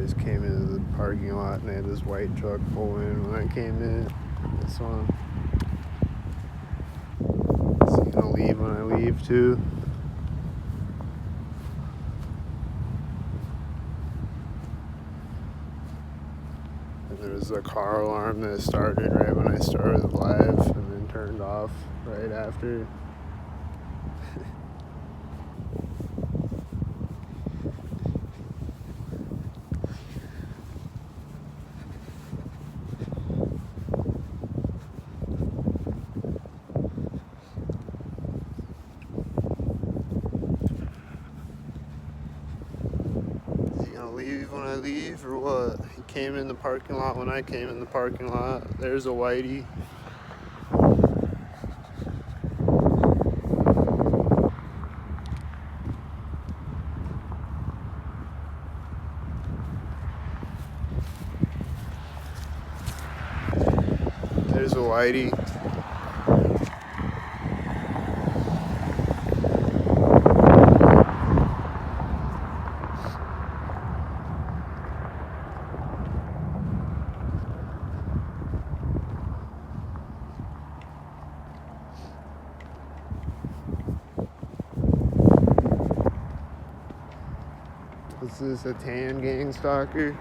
just came into the parking lot and they had this white truck pull in when I came in. This one. Is he gonna leave when I leave too? And there was a car alarm that started right when I started live and then turned off right after. Leave when I leave or what? He came in the parking lot when I came in the parking lot. There's a whitey. There's a whitey. What's this, a tan gang stalker?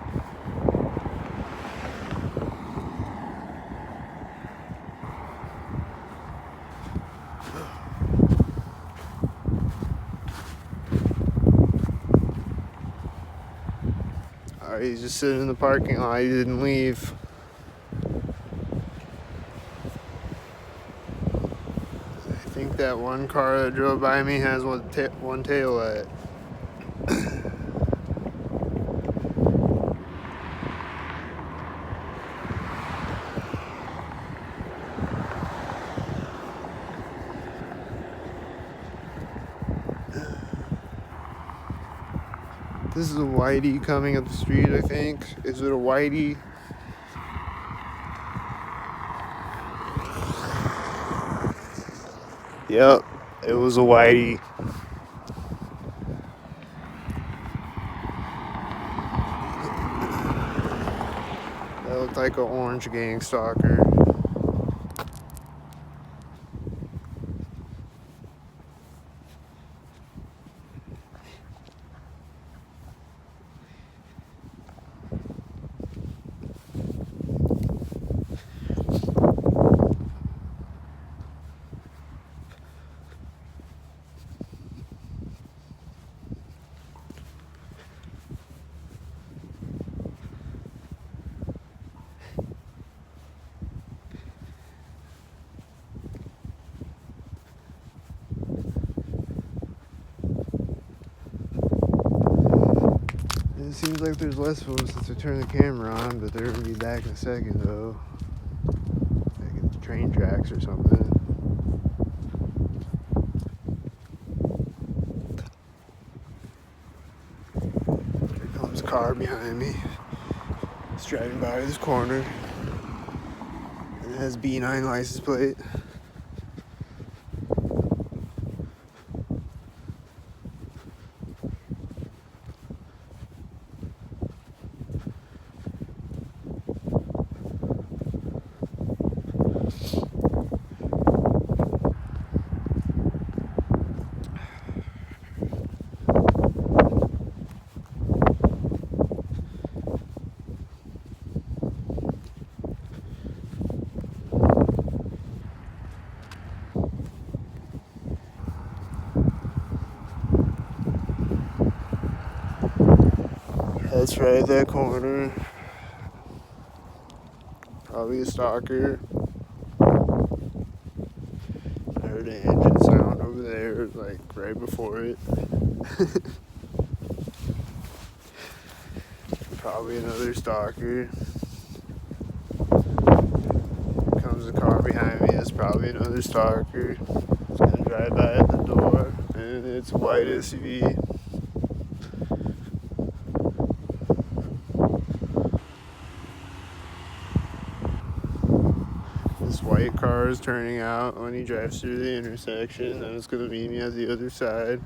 Alright, he's just sitting in the parking lot, he didn't leave. I think that one car that drove by me has one tail light. This is a whitey coming up the street, I think. Is it a whitey? Yep, it was a whitey. That looked like an orange gang stalker. It seems like there's less of them since I turned the camera on, but they're gonna be back in a second though. Like at the train tracks or something. Here comes a car behind me. It's driving by this corner. And it has B9 license plate. That's right at that corner. Probably a stalker. I heard an engine sound over there, like right before it. Probably another stalker. Here comes a car behind me. It's probably another stalker. It's gonna drive by at the door, and it's a white SUV. This white car is turning out when he drives through the intersection, and it's gonna meet me at the other side,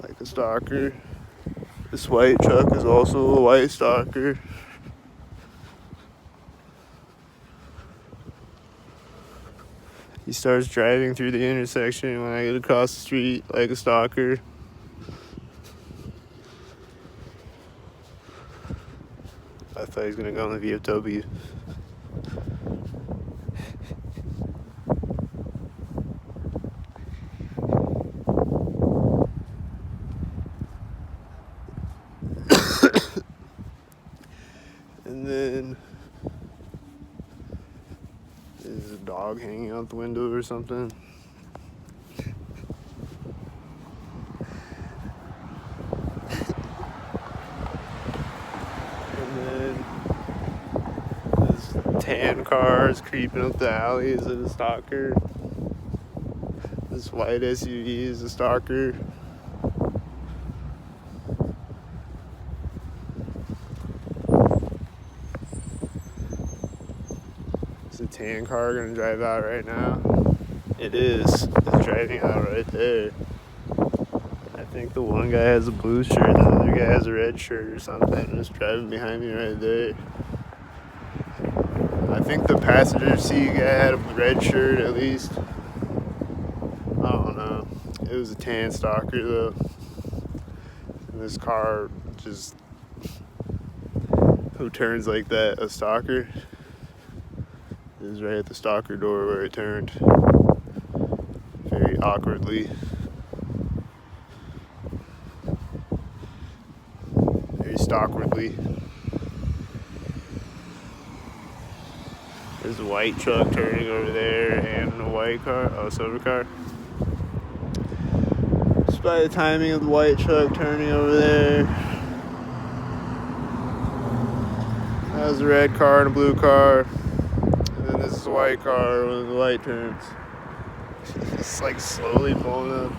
like a stalker. This white truck is also a white stalker. He starts driving through the intersection when I get across the street like a stalker. I thought he was gonna go on the VFW. And then there's a dog hanging out the window or something. And then this tan car is creeping up the alley. Is it a stalker? This white SUV is a stalker. Is a tan car gonna drive out right now? It is. It's driving out right there. I think the one guy has a blue shirt and the other guy has a red shirt or something. It's driving behind me right there. I think the passenger seat guy had a red shirt at least. I don't know. It was a tan stalker though. And this car just... Who turns like that? A stalker? It was right at the stalker door where it turned. Very awkwardly. Very stalkwardly. There's a white truck turning over there and a white car, a silver car. Just by the timing of the white truck turning over there, that was a red car and a blue car. And then this is a white car when the light turns. It's like slowly pulling up.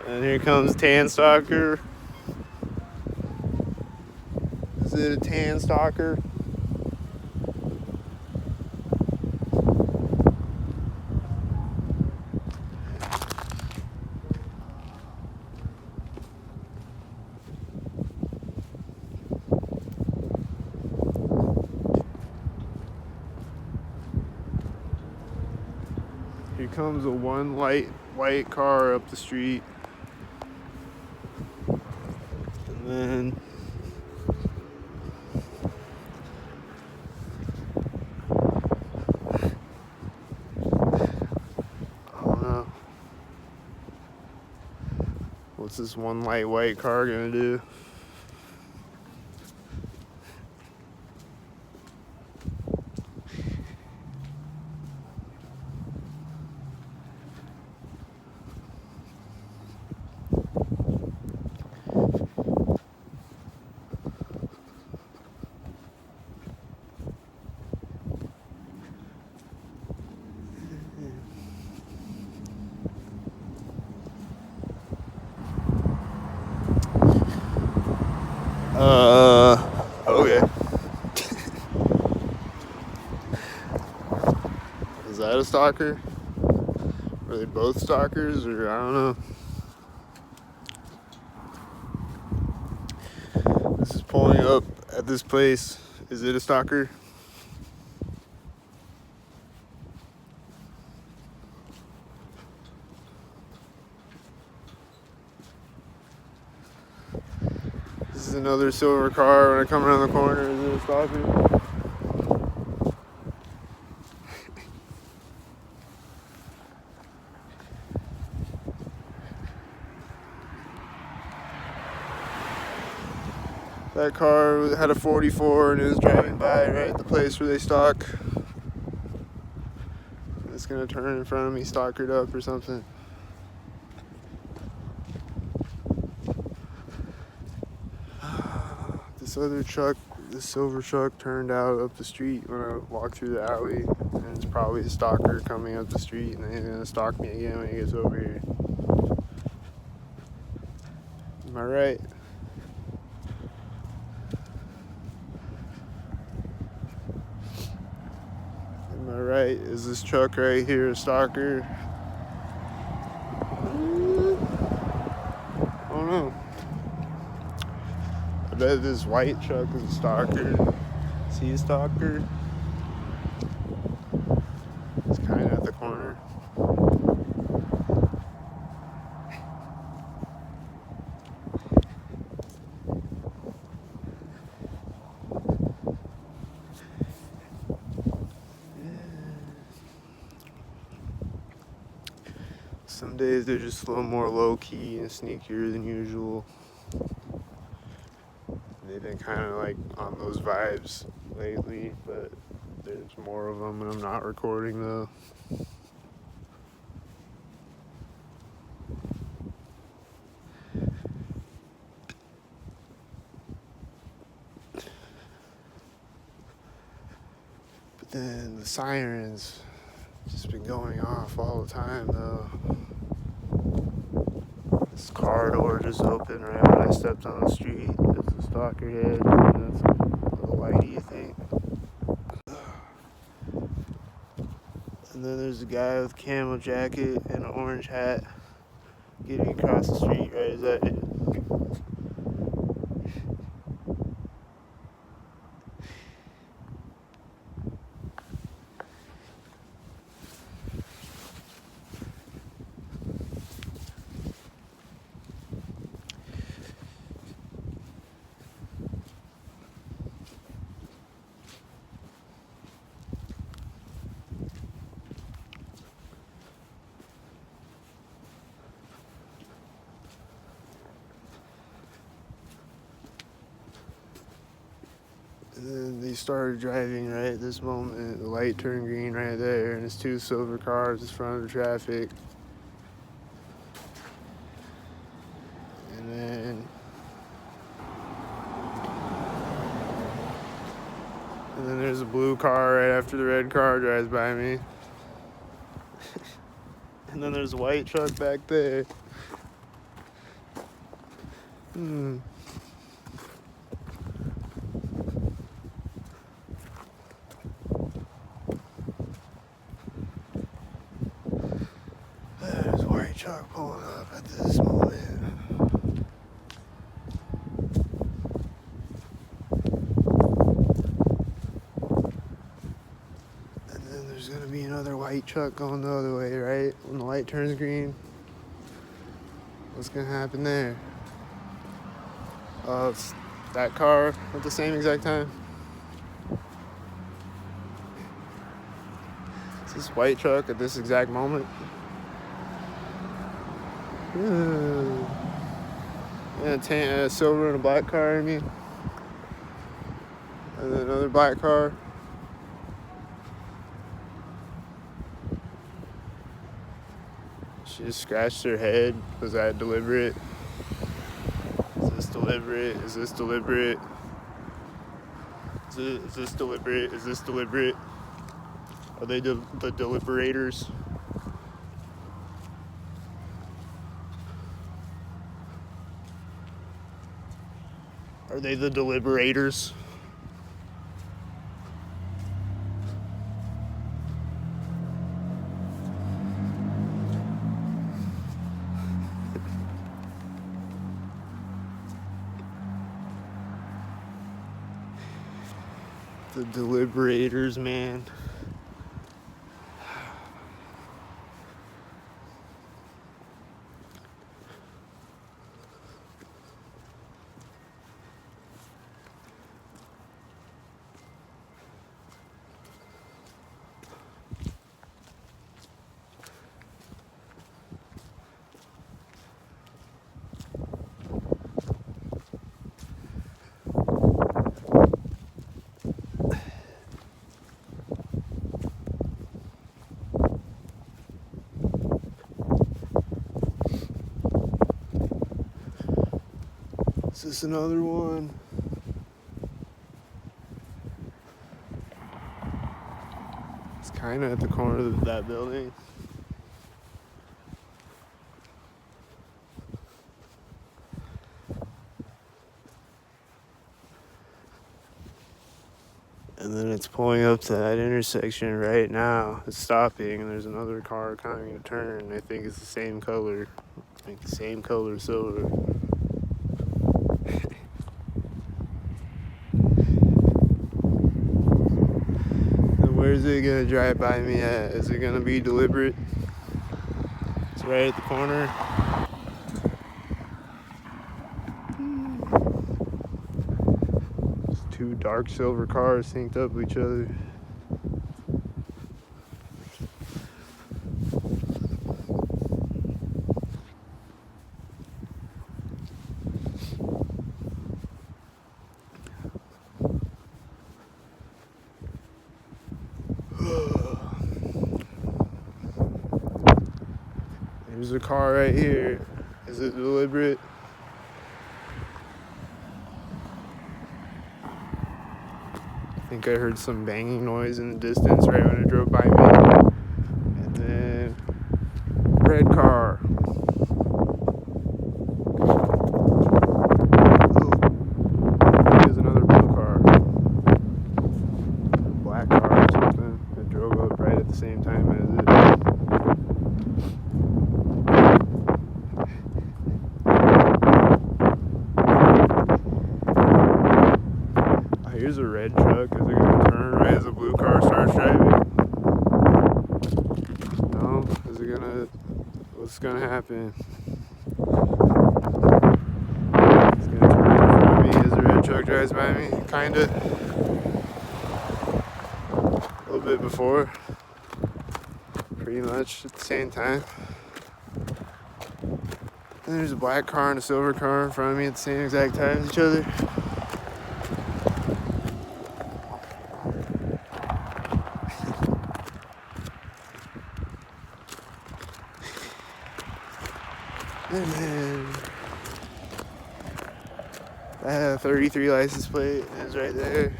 And here comes tan stalker. Is it a tan stalker? Here comes a one white car up the street. And then I don't know. What's this one light white car gonna do? Okay. Is that a stalker? Are they both stalkers, or I don't know. This is pulling up at this place. Is it a stalker? This is another silver car. When I come around the corner, is it a stalker? That car had a 44 and it was driving by right at the place where they stalk. It's gonna turn in front of me, stalkered up or something. This other truck, this silver truck, turned out up the street when I walked through the alley, and it's probably a stalker coming up the street, and then he's gonna stalk me again when he gets over here. Am I right? Am I right? Is this truck right here a stalker? bet this white truck is a stalker. Is he a stalker? It's kind of at the corner. Some days they're just a little more low-key and sneakier than usual. They've been kind of like on those vibes lately, but there's more of them and I'm not recording though. But then the sirens just been going off all the time though. This car door just opened right when I stepped on the street. It's a stalker head. That's a little whitey, I think. And then there's a guy with a camo jacket and an orange hat getting across the street right as I did. And then they started driving right at this moment. The light turned green right there, and it's two silver cars in front of the traffic. And then there's a blue car right after the red car drives by me. And then there's a white truck back there. There's a white truck pulling up at this moment. And then there's gonna be another white truck going the other way, right? When the light turns green. What's gonna happen there? It's that car at the same exact time. It's this white truck at this exact moment. And a silver and a black car, I mean. And then another black car. She just scratched her head. Was that deliberate? Is this deliberate? Is this deliberate? Is this deliberate? Is this deliberate? Are they the deliberators? Are they the deliberators? The deliberators, man. Is this another one? It's kind of at the corner of that building. And then it's pulling up to that intersection right now. It's stopping, and there's another car coming to turn. I think it's the same color. I think the same color silver. Where's it gonna drive by me at? Is it gonna be deliberate? It's right at the corner. It's two dark silver cars synced up with each other. There's a car right here. Is it deliberate? I think I heard some banging noise in the distance right when it drove by me. And then red car. Oh, there's another blue car. Black car or something that drove up right at the same time as it. Here's a red truck. Is it going to turn right as the blue car starts driving? No? Is it going to... What's going to happen? It's going to turn in front of me as the red truck drives by me. Kinda. A little bit before. Pretty much at the same time. And there's a black car and a silver car in front of me at the same exact time as each other. And then that 33 license plate is right there.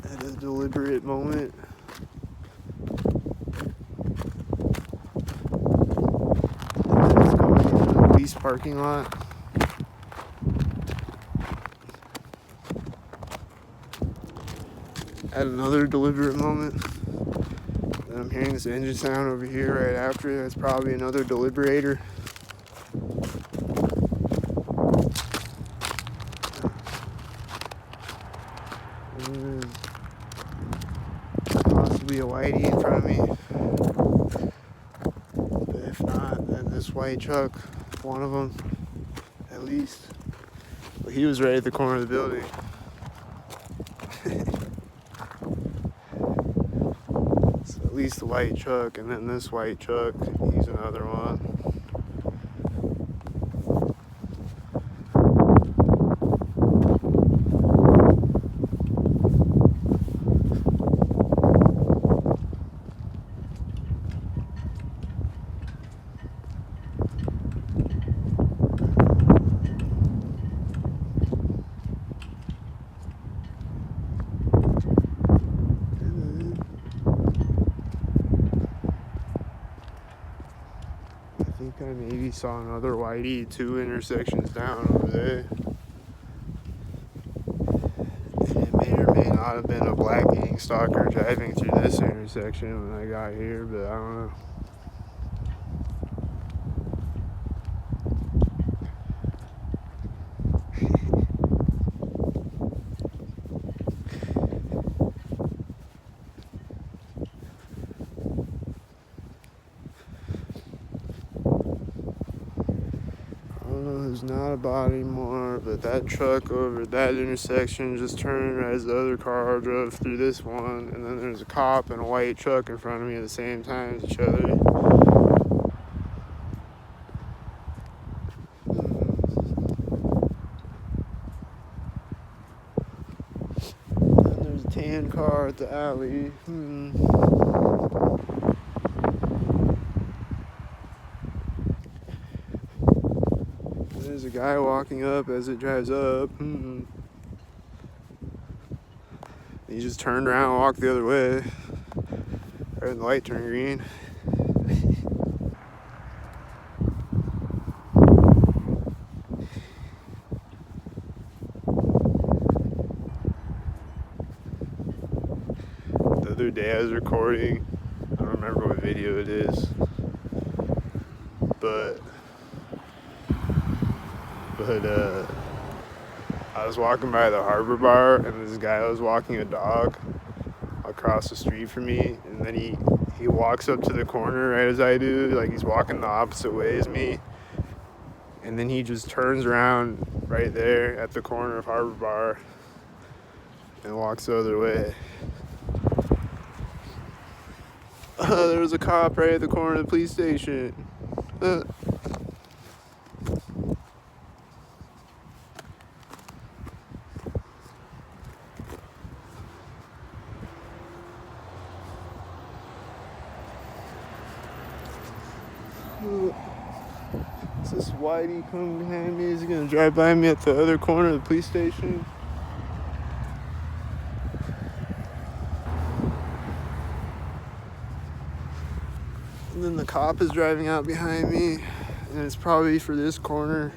At a deliberate moment. And then it's going into the police parking lot. At another deliberate moment. I'm hearing this engine sound over here right after. That's probably another deliberator. Possibly a whitey in front of me. But if not, then this white truck, one of them, at least. But he was right at the corner of the building. At least the white truck, and then this white truck, he's another one. I think I maybe saw another whitey 2 intersections down over there. And it may or may not have been a black gang stalker driving through this intersection when I got here, but I don't know. There's not a body anymore, but that truck over at that intersection just turned as the other car drove through this one, and then there's a cop and a white truck in front of me at the same time as each other. And there's a tan car at the alley. There's a guy walking up as it drives up. He just turned around and walked the other way. Right when the light turned green. The other day I was recording, I don't remember what video it is, but I was walking by the Harbor Bar, and this guy was walking a dog across the street from me, and then he walks up to the corner right as I do, like he's walking the opposite way as me, and then he just turns around right there at the corner of Harbor Bar and walks the other way. There was a cop right at the corner of the police station. Is this Whitey coming behind me? Is he gonna drive by me at the other corner of the police station? And then the cop is driving out behind me, and it's probably for this corner.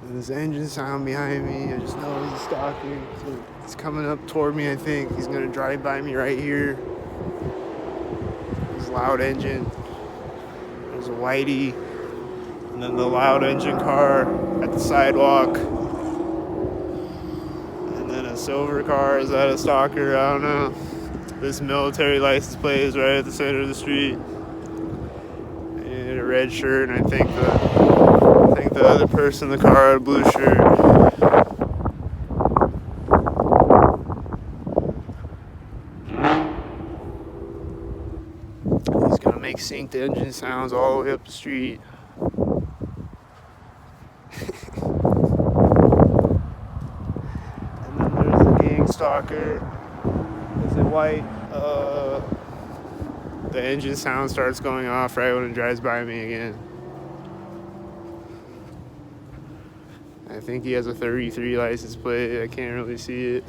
And this engine sound behind me, I just know he's stalking. So he's coming up toward me, I think. He's gonna drive by me right here. This loud engine. There's a Whitey. And then the loud engine car at the sidewalk. And then a silver car. Is that a stalker? I don't know. This military license plate is right at the center of the street. And a red shirt, and I think the other person in the car had a blue shirt. He's gonna make synced engine sounds all the way up the street. And then there's the gang stalker. Is it white? The engine sound starts going off right when it drives by me again. I think he has a 33 license plate. I can't really see it.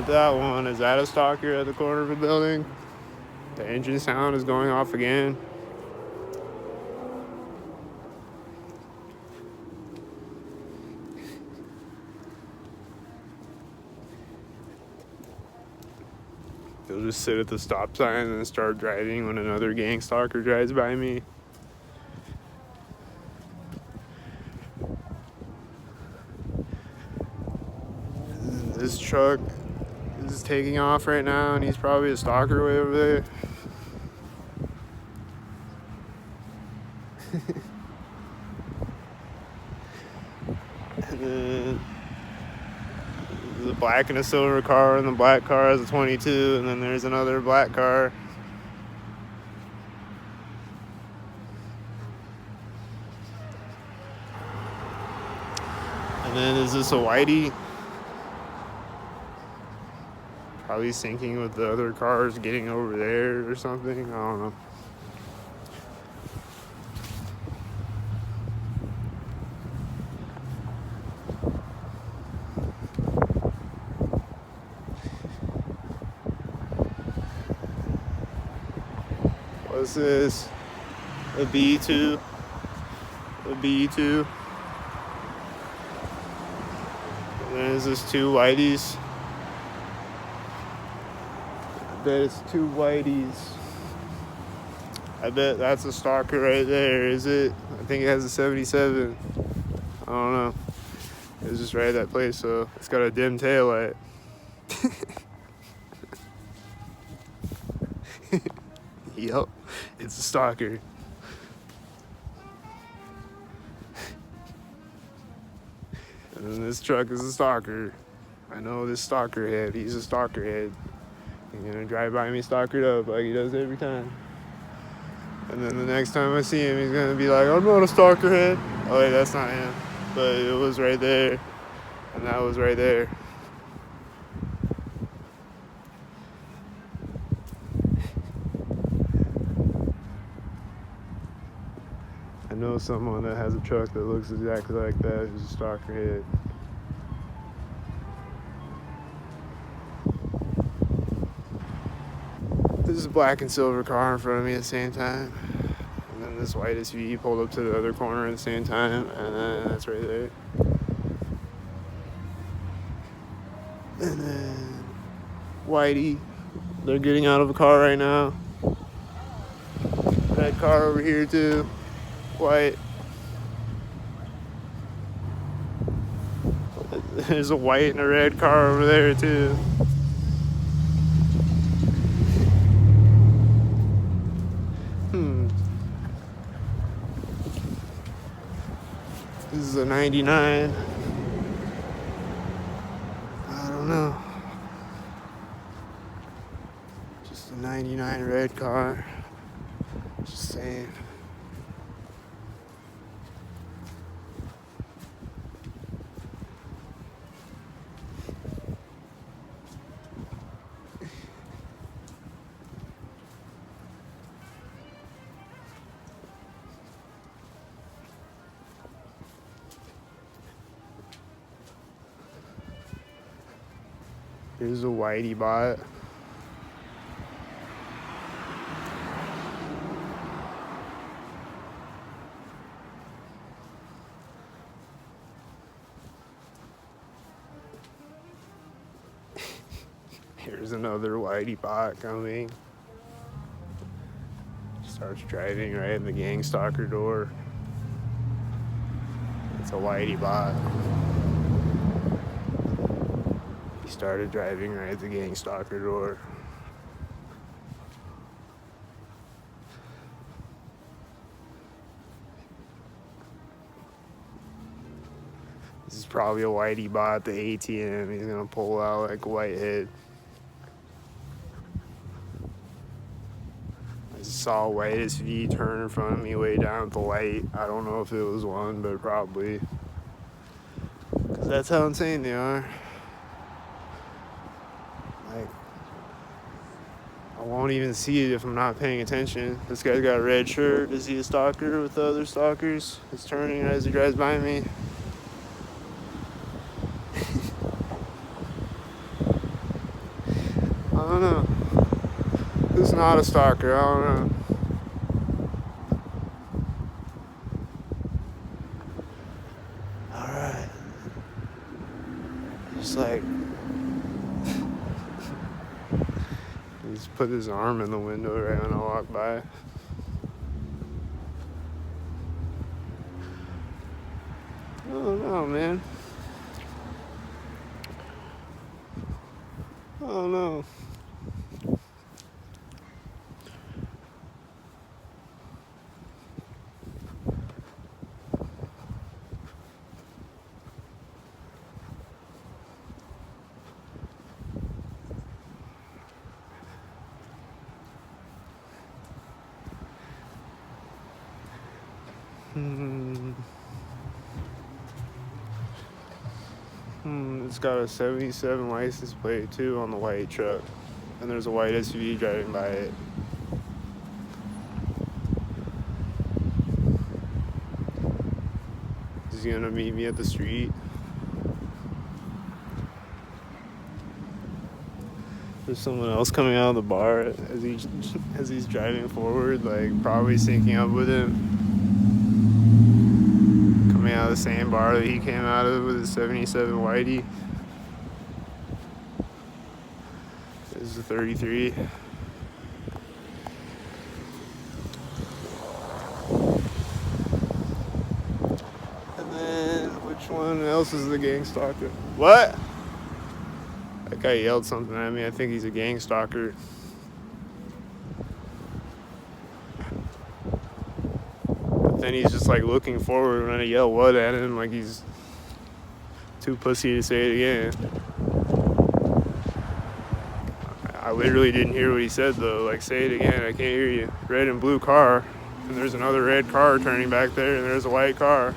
That one, is that a stalker at the corner of a building? The engine sound is going off again. He'll just sit at the stop sign and start driving when another gang stalker drives by me. This truck is taking off right now, and he's probably a stalker way over there. And then there's a black and a silver car, and the black car has a 22, and then there's another black car. And then is this a Whitey? Probably syncing with the other cars getting over there or something. I don't know. What's this? A B2? A B2? And then is this two Whiteys? I bet it's two Whiteys. I bet that's a stalker right there, is it? I think it has a 77. I don't know. It was just right at that place, so it's got a dim tail light. Yup, it's a stalker. And then this truck is a stalker. I know this stalker head. He's a stalker head. He's gonna drive by me stalkered up like he does every time. And then the next time I see him, he's gonna be like, I'm not a stalker head. Oh wait, that's not him. But it was right there. And that was right there. I know someone that has a truck that looks exactly like that who's a stalker head. There's a black and silver car in front of me at the same time. And then this white SUV pulled up to the other corner at the same time. And then that's right there. And then Whitey. They're getting out of a car right now. Red car over here too. White. There's a white and a red car over there too. This is a 99. I don't know. Just a 99 red car. Just saying. Here's a whitey bot. Here's another whitey bot coming. Starts driving right in the gang stalker door. It's a whitey bot. He started driving right at the gang stalker door. This is probably a whitey bot at the ATM. He's gonna pull out like a whitehead. I just saw a white SUV turn in front of me way down at the light. I don't know if it was one, but probably. Because that's how insane they are. Like, I won't even see it if I'm not paying attention. This guy's got a red shirt. Is he a stalker with the other stalkers? He's turning as he drives by me. I don't know. Who's not a stalker? I don't know. Alright. Just like... he just put his arm in the window right when I walk by. I don't know, man. I don't know. It's got a 77 license plate too on the white truck. And there's a white SUV driving by it. He's gonna meet me at the street. There's someone else coming out of the bar as he's driving forward, like probably syncing up with him. Coming out of the same bar that he came out of with his 77 whitey. This is a 33. And then which one else is the gang stalker? What? That guy yelled something at me. I think he's a gang stalker. But then he's just like looking forward when I yell what at him, like he's too pussy to say it again. I literally didn't hear what he said though. Like, say it again, I can't hear you. Red and blue car. And there's another red car turning back there, and there's a white car.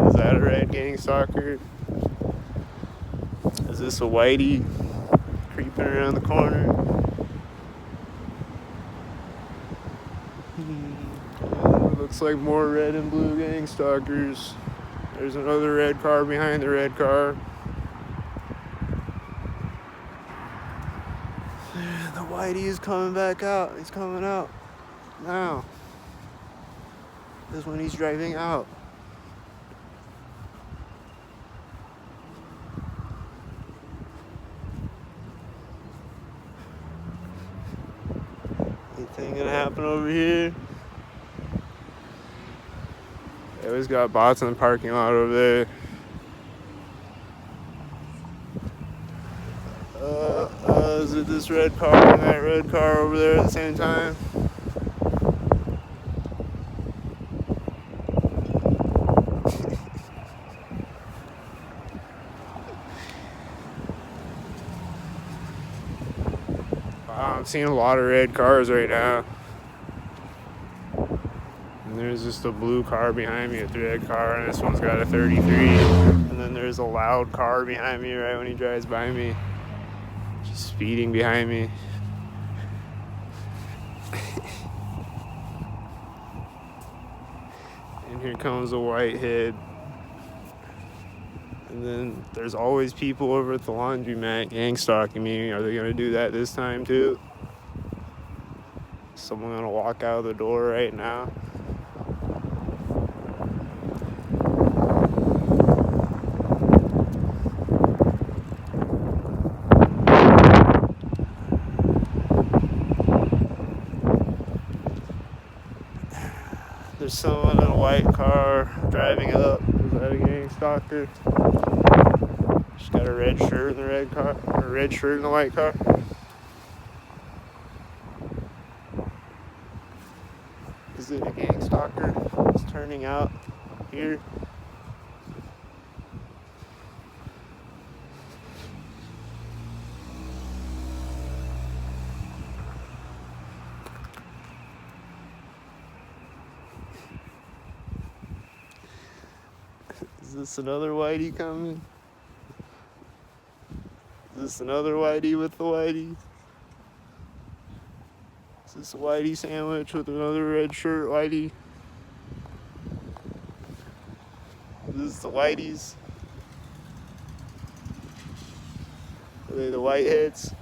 Is that a red gang stalker? Is this a whitey creeping around the corner? looks like more red and blue gang stalkers. There's another red car behind the red car. The whitey is coming back out. He's coming out now. This is when he's driving out. Anything gonna happen over here? They always got bots in the parking lot over there. Is it this red car and that red car over there at the same time? Wow, I'm seeing a lot of red cars right now. And there's just a blue car behind me, a red car, and this one's got a 33. And then there's a loud car behind me right when he drives by me. Just speeding behind me. And here comes a whitehead. And then there's always people over at the laundromat gang stalking me. Are they gonna do that this time too? Someone gonna walk out of the door right now? There's someone in a white car driving up. Is that a gang stalker? She's got a red shirt in the red car, or a red shirt in the white car. Is it a gang stalker? It's turning out here. Is this another whitey coming? Is this another whitey with the whitey? Is this a whitey sandwich with another red shirt whitey? Is this the whiteys? Are they the whiteheads?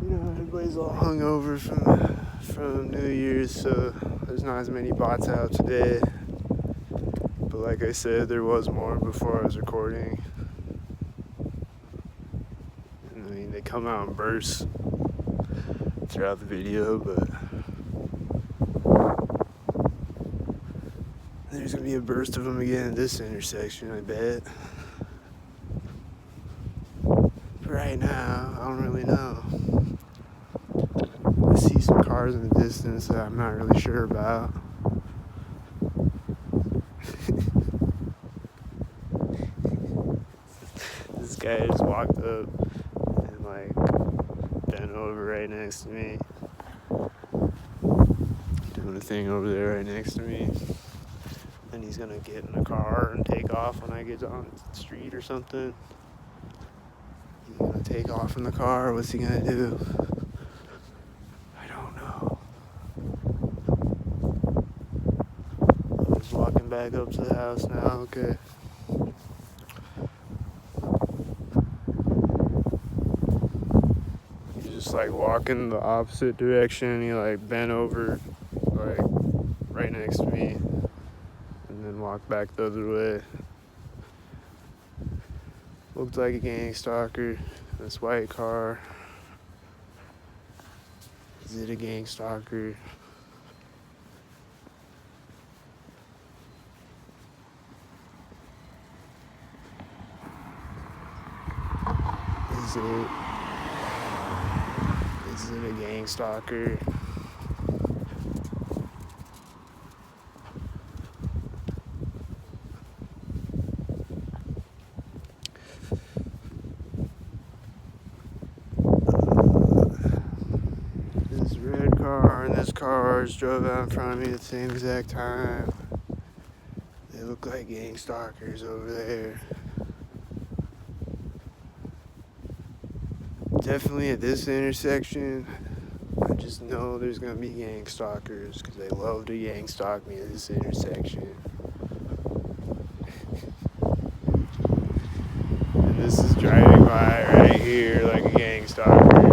Everybody's all hungover from New Year's, so there's not as many bots out today. But like I said, there was more before I was recording. And I mean, they come out in bursts throughout the video, but there's gonna be a burst of them again at this intersection, I bet. But right now, I don't really know. I see some cars in the distance that I'm not really sure about. This guy just walked up and like bent over right next to me. Doing a thing over there right next to me. Then he's gonna get in the car and take off when I get on the street or something. He's gonna take off in the car. What's he gonna do? Walking back up to the house now, okay. He's just like walking the opposite direction. He like bent over like right next to me and then walked back the other way. Looked like a gang stalker. This white car. Is it a gang stalker? Is it a gang stalker? cars drove out in front of me at the same exact time. They look like gang stalkers over there. Definitely at this intersection, I just know there's gonna be gang stalkers because they love to gang stalk me at this intersection. And this is driving by right here like a gang stalker.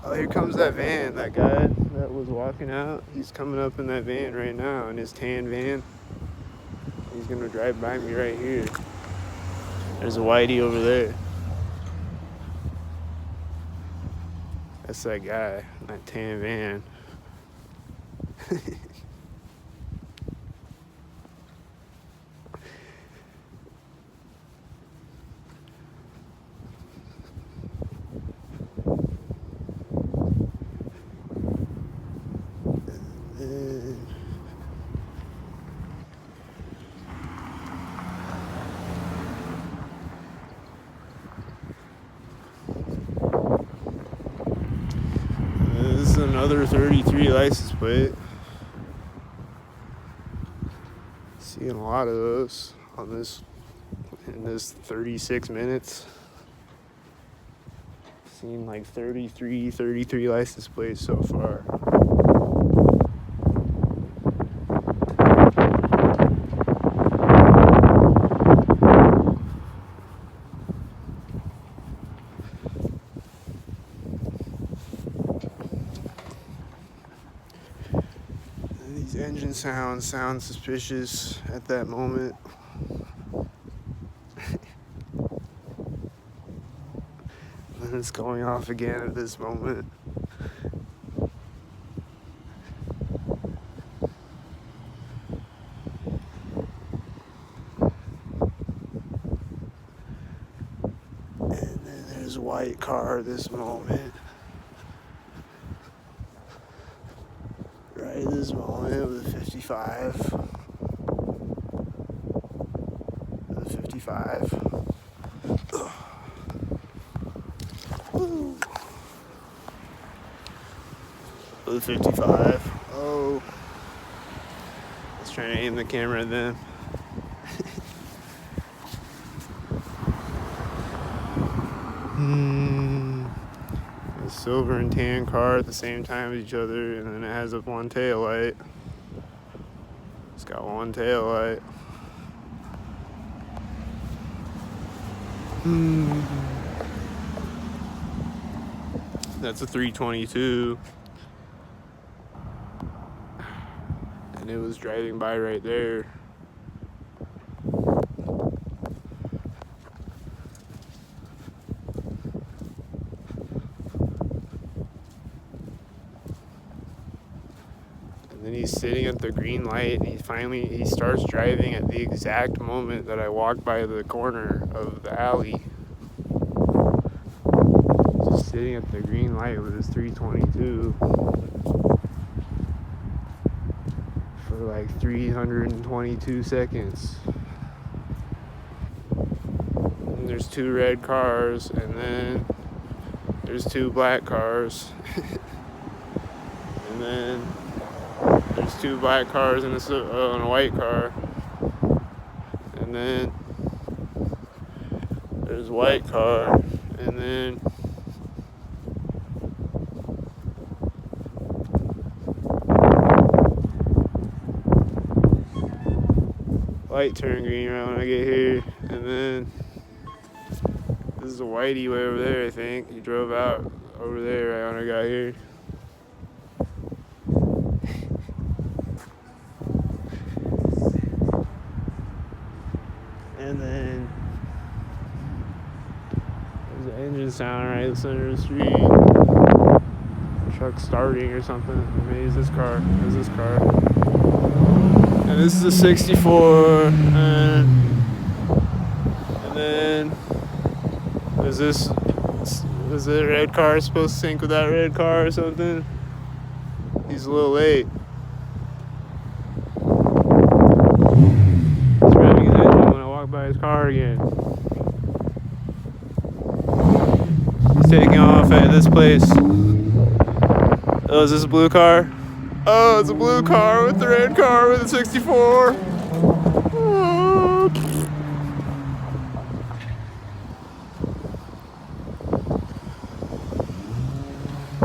Oh, here comes that van, that guy that was walking out. He's coming up in that van right now, in his tan van. He's gonna drive by me right here. There's a whitey over there. That's that guy, that tan van. This is another 33 license plate. Seeing a lot of those on this in this 36 minutes. Seen like 33 license plates so far. These engine sounds sound suspicious at that moment. And it's going off again at this moment. And then there's a white car at this moment. Right at this moment with a 55. With a 55. Woo. With a 55. Oh. I was trying to aim the camera at them. A silver and tan car at the same time as each other, and then it has one tail light. It's got one tail light. That's a 322. And it was driving by right there. And then he's sitting at the green light, and he starts driving at the exact moment that I walk by the corner of the alley. Just sitting at the green light with his 322 for like 322 seconds. And there's two red cars, and then there's two black cars. And then there's two black cars and a white car. And then there's a white car. And then light turned green right when I get here. And then this is a whitey way over there, I think. He drove out over there right when I got here. And then there's an engine sound right in the center of the street. Truck starting or something. Or maybe it's this car. It's this car. And this is a 64. And then is the red car supposed to sync with that red car or something? He's a little late. car again. He's taking off at this place. Oh, is this a blue car? Oh, it's a blue car with the red car with a 64. Oh.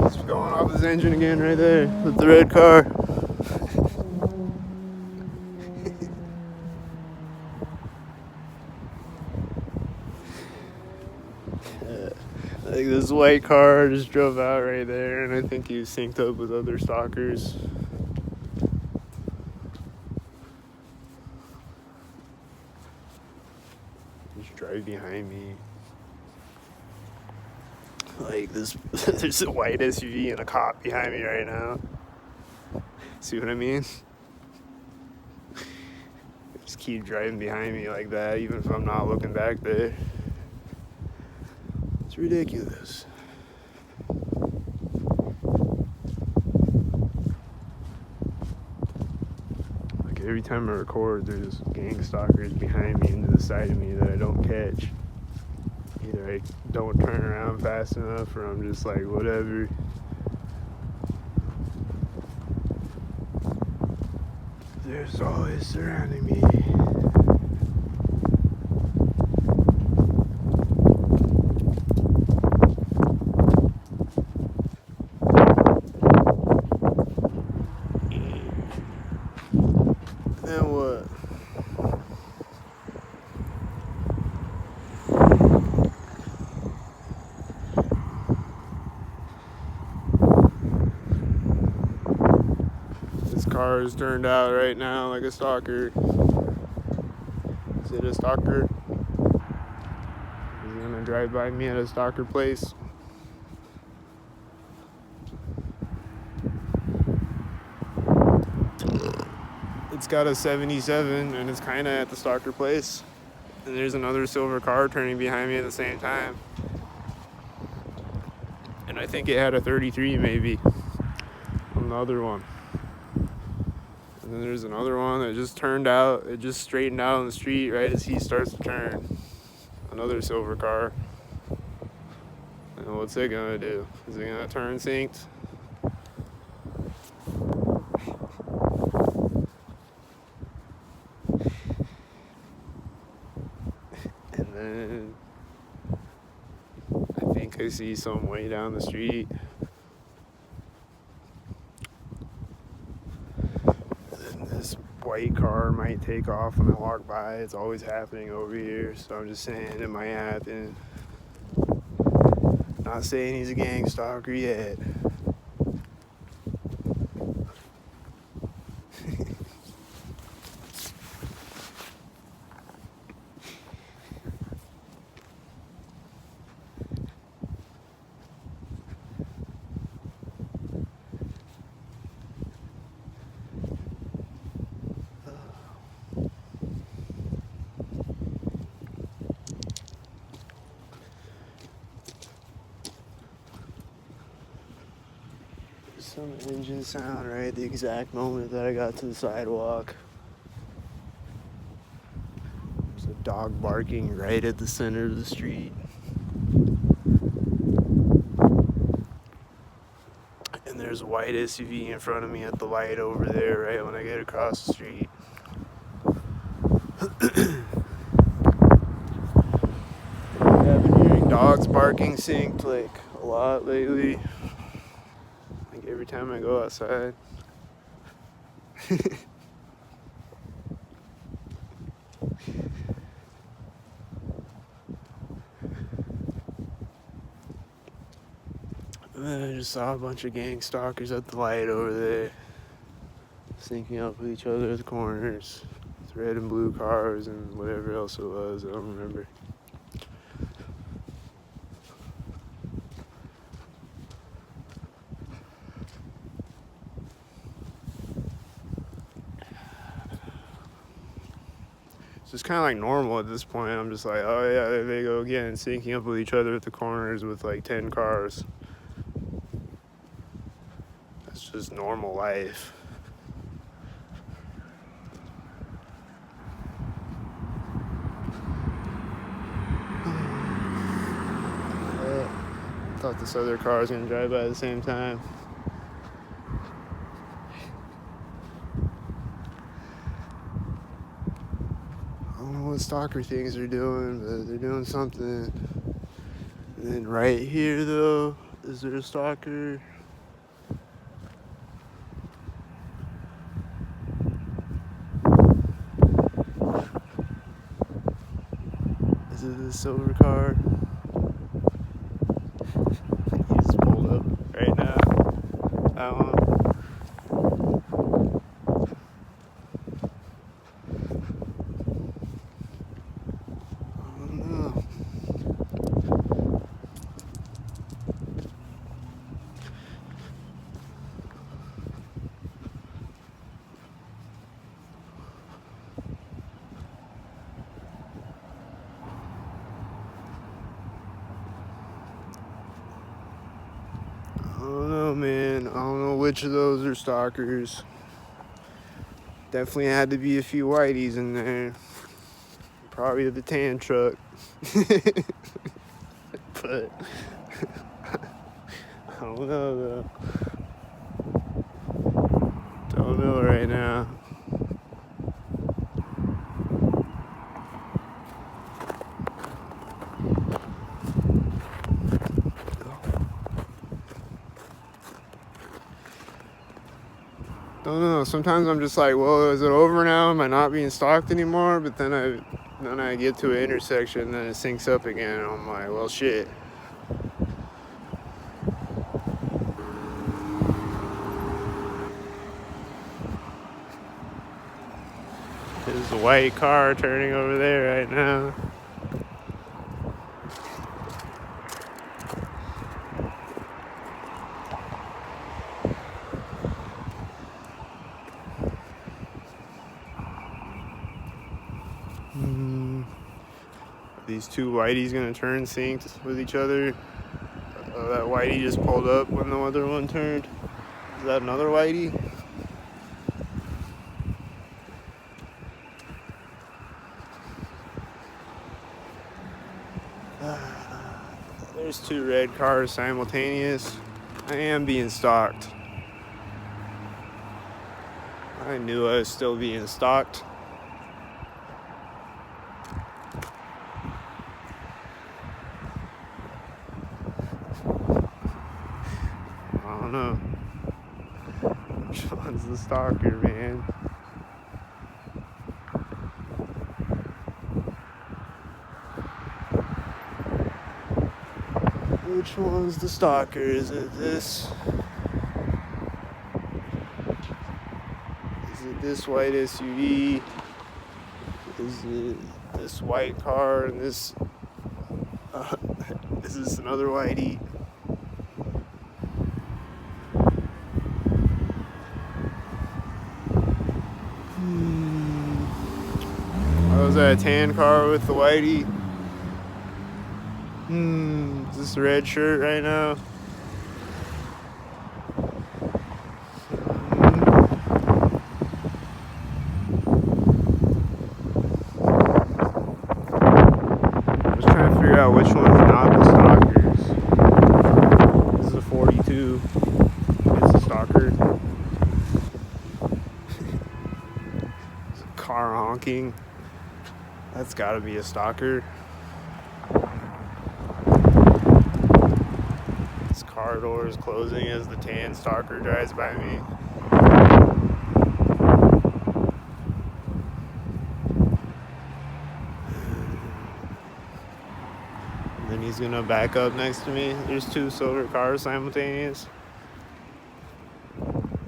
It's going off his engine again right there with the red car. Like this white car just drove out right there, and I think he was synced up with other stalkers. Just drive behind me. Like this, there's a white SUV and a cop behind me right now. See what I mean? Just keep driving behind me like that, even if I'm not looking back there. It's ridiculous. Like every time I record, there's gang stalkers behind me and to the side of me that I don't catch. Either I don't turn around fast enough, or I'm just like, whatever. There's always surrounding me. Then what? This car is turned out right now like a stalker. Is it a stalker? Is he gonna drive by me at a stalker place? It's got a 77 and it's kinda at the stalker place. And there's another silver car turning behind me at the same time. And I think it had a 33 maybe on the other one. And then there's another one that just turned out, it just straightened out on the street right as he starts to turn. Another silver car. And what's it gonna do? Is it gonna turn synced? And then I think I see some way down the street. This white car might take off when I walk by. It's always happening over here, so I'm just saying it might happen. Not saying he's a gang stalker yet. Some engine sound right at the exact moment that I got to the sidewalk. There's a dog barking right at the center of the street. And there's a white SUV in front of me at the light over there right when I get across the street. I've been hearing dogs barking synced like a lot lately. Every time I go outside. And then I just saw a bunch of gang stalkers at the light over there, syncing up with each other at the corners. With red and blue cars and whatever else it was, I don't remember. So it's kind of like normal at this point. I'm just like, oh yeah, there they go again, syncing up with each other at the corners with like 10 cars. That's just normal life. Thought this other car was gonna drive by at the same time. I don't know what stalker things they're doing, but they're doing something. And then right here, though, is there a stalker? Is it the silver car? He just pulled up right now. That one. I don't know. I don't know, man. I don't know which of those are stalkers. Definitely had to be a few whiteys in there. Probably the tan truck. But I don't know, though. Don't know right now. Don't know. Sometimes I'm just like, well, is it over now? Am I not being stalked anymore? But then I get to an intersection, and then it syncs up again, and I'm like, well, shit. There's a white car turning over there right now. These two whiteys gonna turn synced with each other. That whitey just pulled up when the other one turned. Is that another whitey? There's two red cars simultaneous. I am being stalked. I knew I was still being stalked. I don't know. Which one's the stalker, man? Which one's the stalker? Is it this? Is it this white SUV? Is it this white car and this? Is this another whitey? Oh, is that a tan car with the whitey? Is this a red shirt right now? I was trying to figure out which one's not the stalkers. This is a 42. It's a stalker. It's a car honking. That's gotta be a stalker. This car door is closing as the tan stalker drives by me. And then he's gonna back up next to me. There's two silver cars simultaneous.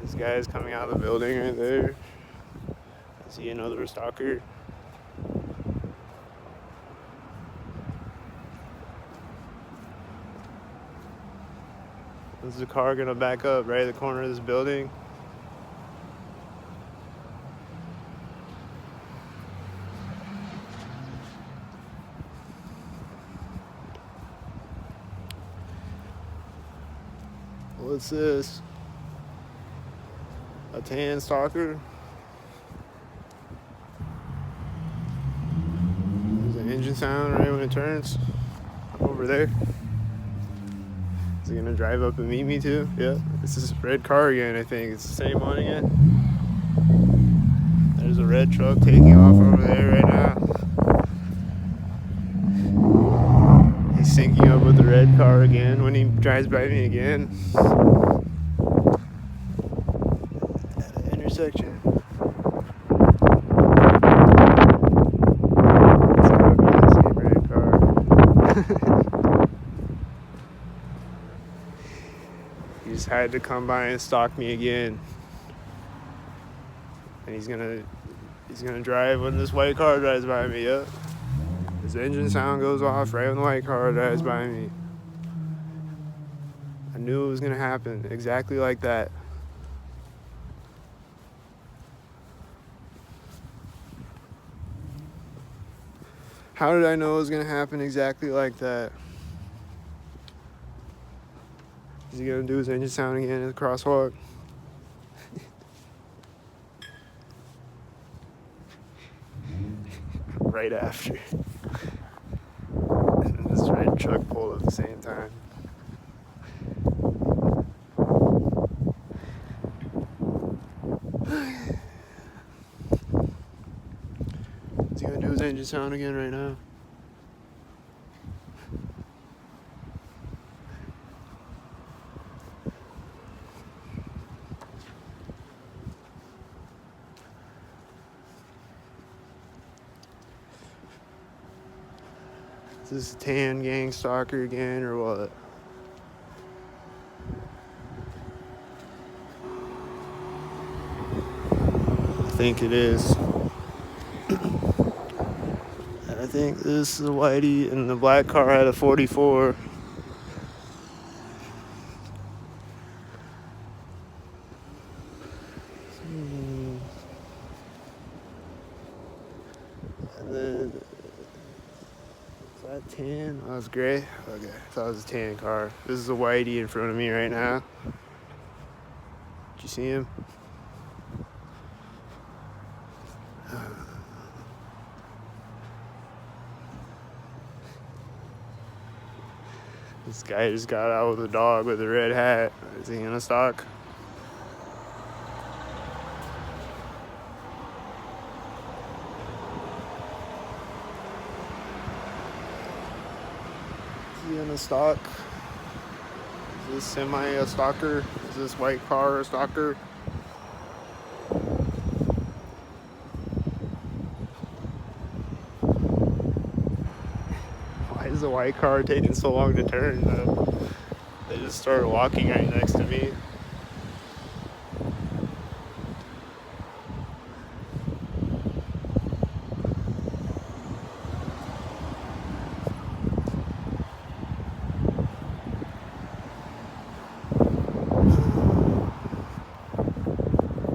This guy's coming out of the building right there. I see another stalker. Is the car gonna back up right at the corner of this building? What's this? A tan stalker? There's an engine sound right when it turns over there. Is he gonna drive up and meet me too? Yeah. It's this red car again, I think. It's the same one again. There's a red truck taking off over there right now. He's syncing up with the red car again when he drives by me again. At an intersection. It's gotta be the same red car. He just had to come by and stalk me again. And he's gonna drive when this white car drives by me. Yep. His engine sound goes off right when the white car drives by me. I knew it was gonna happen exactly like that. How did I know it was gonna happen exactly like that? Is he gonna do his engine sound again in the crosswalk? Right after. And this red truck pulled at the same time. Is he gonna do his engine sound again right now? Is this a tan gang stalker again or what? I think it is. I think this is a whitey and the black car had a 44. And then, is that tan? Oh, it's gray? Okay, I thought it was a tan car. This is a whitey in front of me right now. Did you see him? This guy just got out with a dog with a red hat. Is he gonna stalk? Is he gonna stalk? Is this semi a stalker? Is this white car a stalker? Why is the white car taking so long to turn? They just started walking right next to me.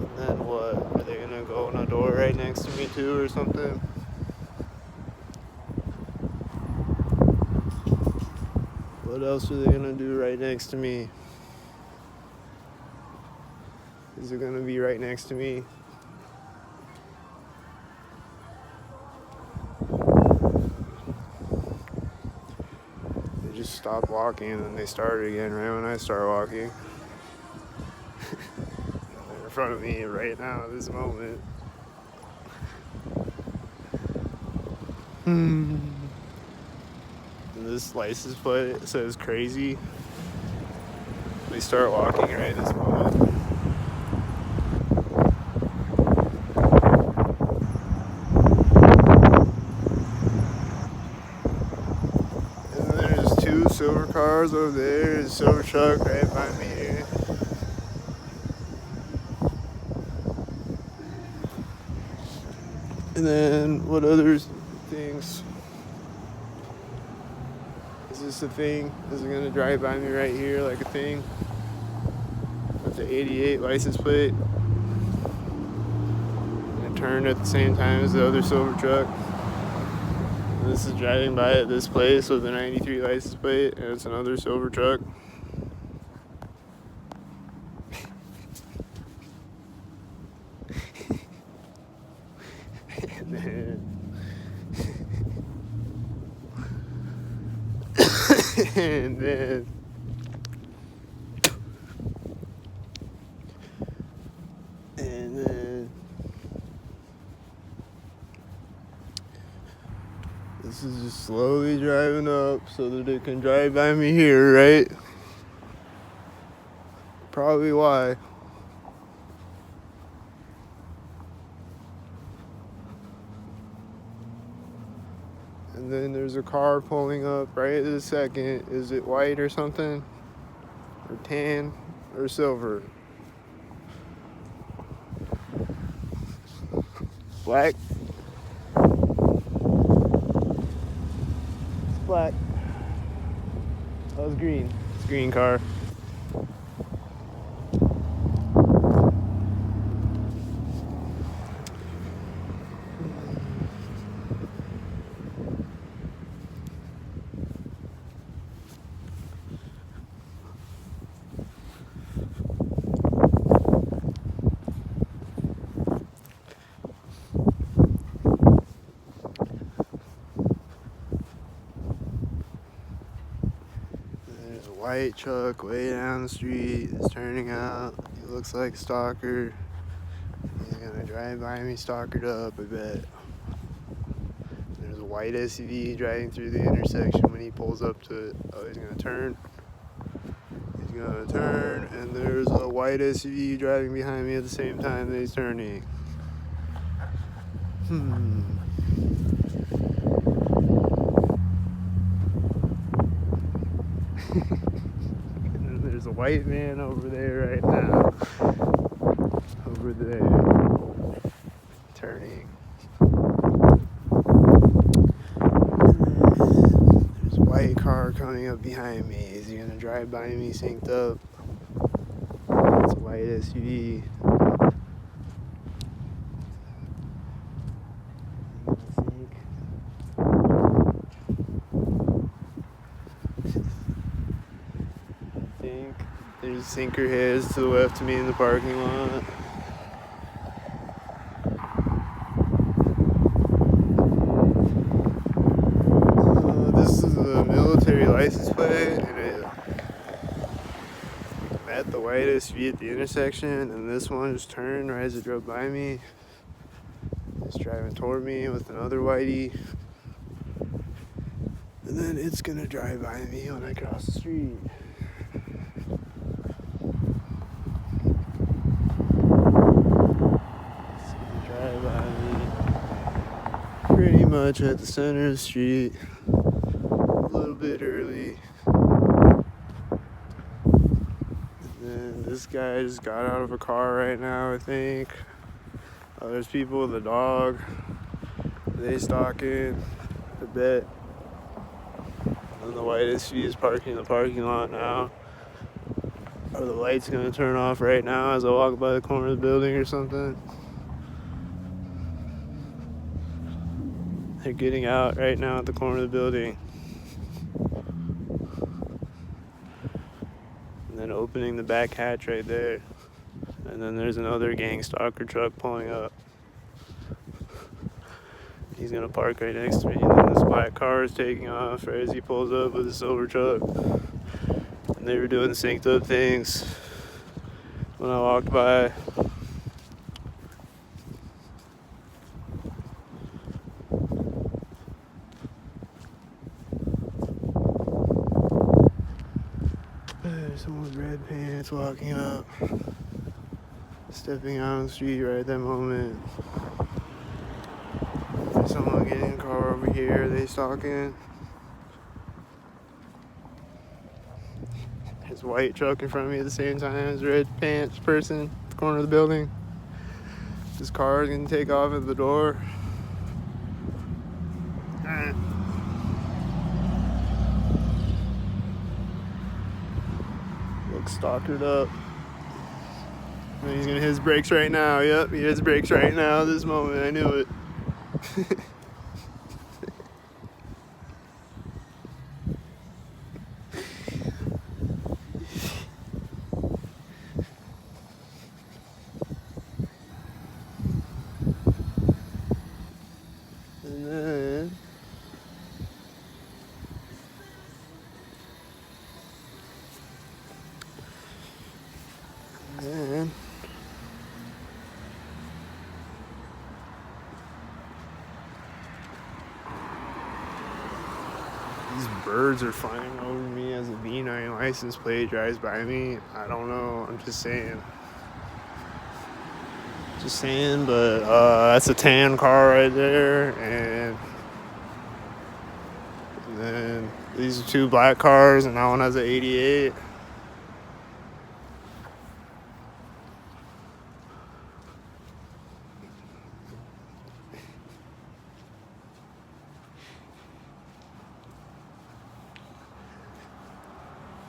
And then what? Are they gonna go in a door right next to me too or something? What else are they gonna do right next to me? Is it gonna be right next to me? They just stopped walking and then they started again right when I start walking. They're in front of me right now at this moment. And this license plate says crazy. They start walking right at this moment. And there's two silver cars over there. There's a silver truck right by me here. And then what other things? Is this a thing? Is it gonna drive by me right here like a thing? With the 88 license plate. And it turned at the same time as the other silver truck. And this is driving by at this place with a 93 license plate, and it's another silver truck. And then This is just slowly driving up so that it can drive by me here, right? Probably why. And then there's a car pulling up right this second. Is it white or something? Or tan? Or silver? Black? It's black. Oh, it's green. It's a green car. There's a white truck way down the street. It's turning out. He looks like a stalker. He's gonna drive by me, stalkered up, I bet. There's a white SUV driving through the intersection when he pulls up to it. Oh, he's gonna turn. He's gonna turn, and there's a white SUV driving behind me at the same time that he's turning. And there's a white man over there right now. Over there. Turning. There's a white car coming up behind me. Is he gonna drive by me synced up? It's a white SUV. I think there's sinker heads to the left of me in the parking lot. This is a military license plate, and it met the white SUV at the intersection, and this one just turned right as it drove by me. It's driving toward me with another whitey, and then it's gonna drive by me when I cross the street. It's gonna drive by me pretty much at the center of the street, a little bit early. And then this guy just got out of a car right now, I think. There's people with a dog. They stalking a bit. And the white SUV is parking in the parking lot now. Are the lights gonna turn off right now as I walk by the corner of the building or something? They're getting out right now at the corner of the building. And then opening the back hatch right there. And then there's another gang stalker truck pulling up. He's gonna park right next to me, and then this black car is taking off right as he pulls up with a silver truck. And they were doing synced up things when I walked by. There's someone with red pants walking up, stepping out on the street right at that moment. There's someone getting in a car over here. Are they stalking? There's a white truck in front of me at the same time as a red pants person at the corner of the building. This car is gonna take off at the door. Looks stalkered up. And he's gonna hit his brakes right now. Yep, he hit his brakes right now. This moment, I knew it. And then birds are flying over me as a V9 license plate drives by me. I don't know. I'm just saying. But that's a tan car right there, and then these are two black cars, and that one has an 88.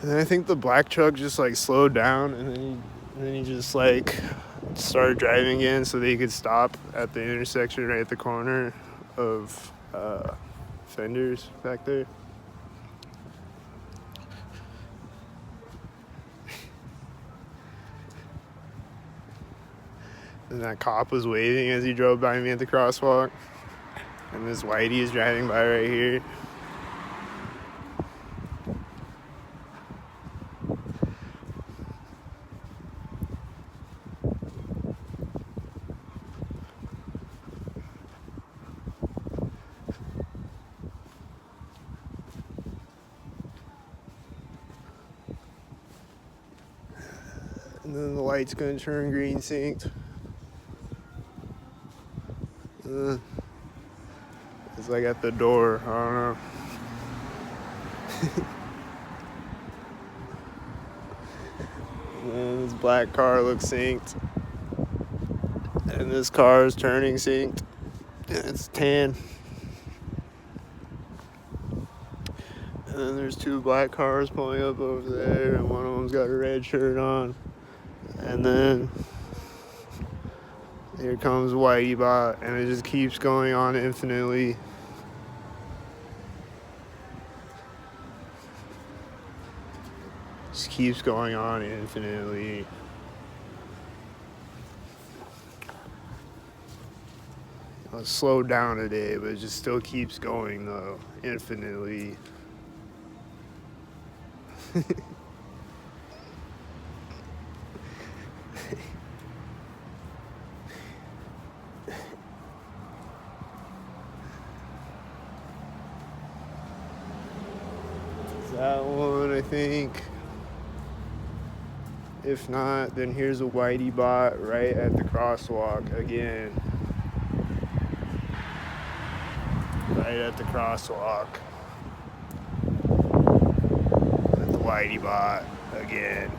And then I think the black truck just like slowed down, and then he just like started driving again so that he could stop at the intersection right at the corner of Fenders back there. And that cop was waving as he drove by me at the crosswalk. And this whitey is driving by right here. And then the light's gonna turn green synced. It's like at the door. I don't know. And then this black car looks synced. And this car is turning synced. And it's tan. And then there's two black cars pulling up over there, and one of them's got a red shirt on. And then here comes Whitey Bot, and it just keeps going on infinitely. Just keeps going on infinitely. It slowed down today, but it just still keeps going though, infinitely. That one, I think. If not, then here's a Whitey Bot right at the crosswalk again. Right at the crosswalk. With the Whitey Bot again.